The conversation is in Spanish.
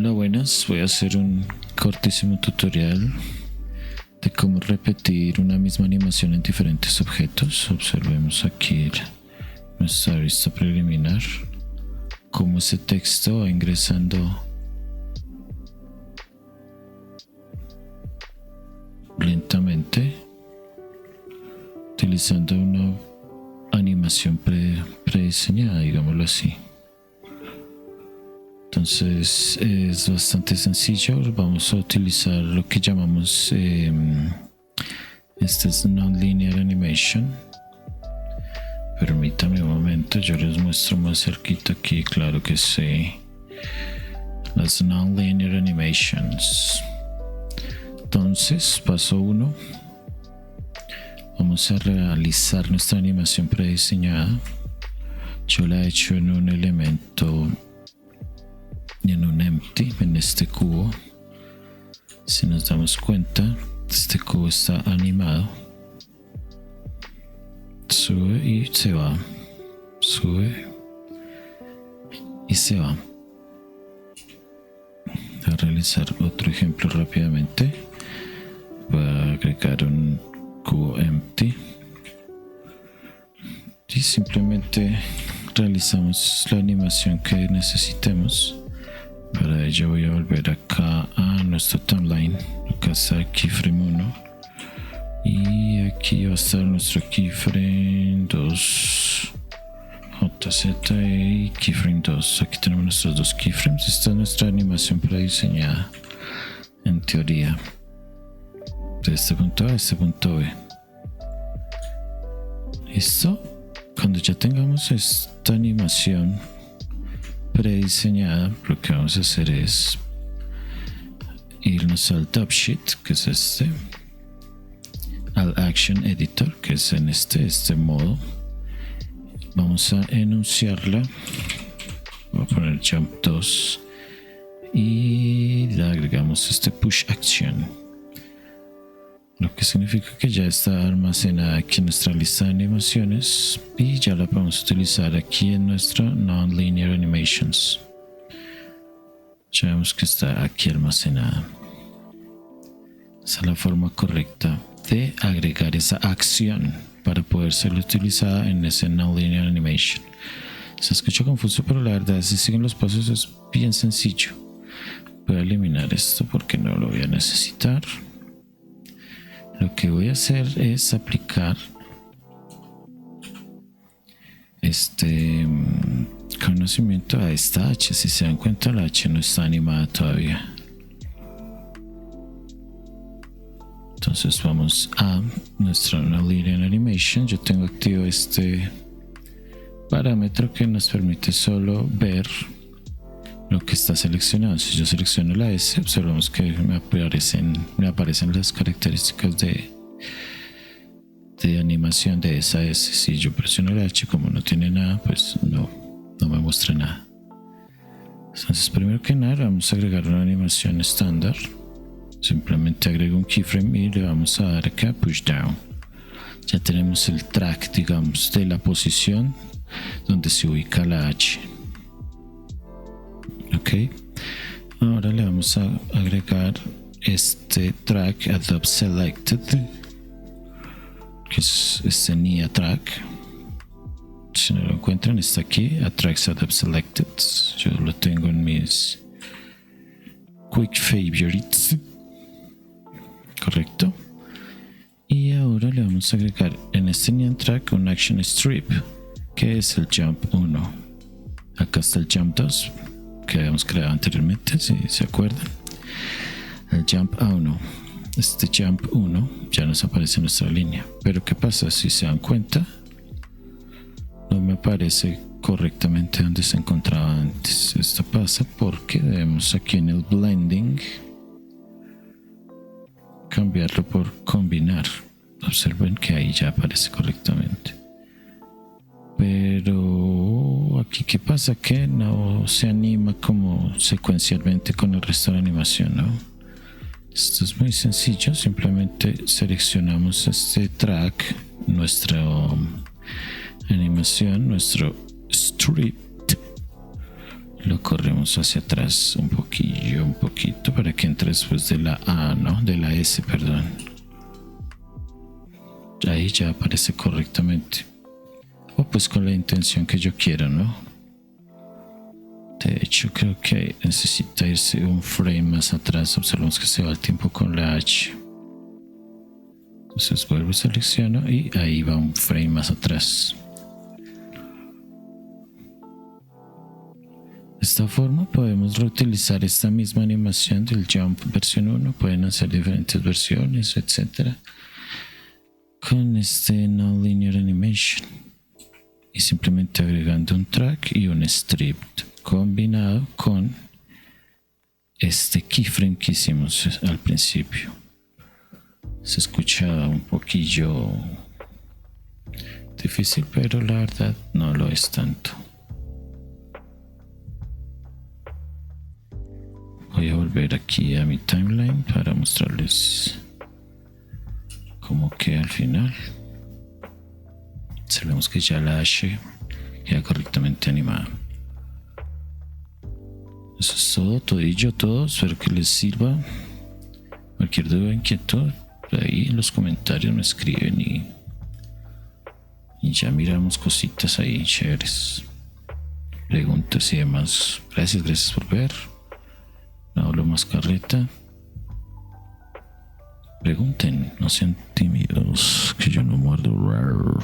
Hola, buenas. Voy a hacer un cortísimo tutorial de cómo repetir una misma animación en diferentes objetos. Observemos aquí nuestra vista preliminar, cómo ese texto va ingresando lentamente utilizando una animación prediseñada, digámoslo así. Entonces es bastante sencillo. Vamos a utilizar lo que llamamos este es non-linear animation. Permítame un momento, yo les muestro más cerquita aquí. Claro que sí, las non-linear animations. Entonces, paso 1, vamos a realizar nuestra animación prediseñada. Yo la he hecho en un elemento, en un empty, en este cubo. Si nos damos cuenta, este cubo está animado. Sube y se va, sube y se va. Voy a realizar otro ejemplo rápidamente. Voy a agregar un cubo empty y simplemente realizamos la animación que necesitemos. Para ello voy a volver acá a nuestro timeline. Acá está keyframe 1 y aquí va a estar nuestro keyframe 2 JZ y keyframe 2. Aquí tenemos nuestros dos keyframes. Esta es nuestra animación prediseñada en teoría, de este punto A a este punto B. Listo. Cuando ya tengamos esta animación prediseñada, lo que vamos a hacer es irnos al top sheet, que es este, al action editor, que es en este modo. Vamos a enunciarla. Voy a poner jump 2 y le agregamos este push action, lo que significa que ya está almacenada aquí en nuestra lista de animaciones y ya la podemos utilizar aquí en nuestro non-linear animations. Ya vemos que está aquí almacenada. Esa es la forma correcta de agregar esa acción para poder ser utilizada en ese non-linear animation. Se escucha confuso, pero la verdad, si siguen los pasos es bien sencillo. Voy a eliminar esto porque no lo voy a necesitar. Lo que voy a hacer es aplicar este conocimiento a esta H. Si se dan cuenta, la H no está animada todavía. Entonces vamos a nuestra non-linear animation. Yo tengo activo este parámetro que nos permite solo ver lo que está seleccionado. Si yo selecciono la S, observamos que me aparecen las características de animación de esa S. Si yo presiono la H, como no tiene nada, pues no me muestra nada. Entonces, primero que nada, vamos a agregar una animación estándar. Simplemente agrego un keyframe y le vamos a dar acá push down. Ya tenemos el track, digamos, de la posición donde se ubica la H. Ok, ahora le vamos a agregar este track adopt selected, que es este NIA track. Si no lo encuentran, está aquí, a tracks adopt selected. Yo lo tengo en mis quick favorites, correcto. Y ahora le vamos a agregar en este NIA track un action strip, que es el jump 1. Acá está el jump 2 que habíamos creado anteriormente, si se acuerdan. El jump A1, este jump 1 ya nos aparece en nuestra línea, pero ¿qué pasa? Si se dan cuenta, no me aparece correctamente donde se encontraba antes. Esto pasa porque debemos aquí en el blending cambiarlo por combinar. Observen que ahí ya aparece correctamente, pero aquí ¿qué pasa? Que no se anima como secuencialmente con el resto de la animación, ¿no? Esto es muy sencillo. Simplemente seleccionamos este track, nuestra animación, nuestro strip, lo corremos hacia atrás un poquillo. amarillo un poquito para que entre después de la A, ¿no? De la S, perdón. Ahí ya aparece correctamente. O pues con la intención que yo quiero, ¿no? De hecho, creo que necesita irse un frame más atrás. Observamos que se va el tiempo con la H. Entonces vuelvo y selecciono y ahí va un frame más atrás. De esta forma podemos reutilizar esta misma animación del jump versión 1. Pueden hacer diferentes versiones, etc. Con este non-linear animation. Y simplemente agregando un track y un strip combinado con este keyframe que hicimos al principio. Se escucha un poquillo difícil, pero la verdad no lo es tanto. Voy a volver aquí a mi timeline para mostrarles cómo queda al final. Sabemos que ya la H queda correctamente animada. Eso es todo, todillo, todo. Espero que les sirva. Cualquier duda o inquietud, ahí en los comentarios me escriben y ya miramos cositas ahí chéveres, preguntas y demás. Gracias por ver. No hablo más carreta. Pregunten, no sean tímidos, que yo no muerdo raro.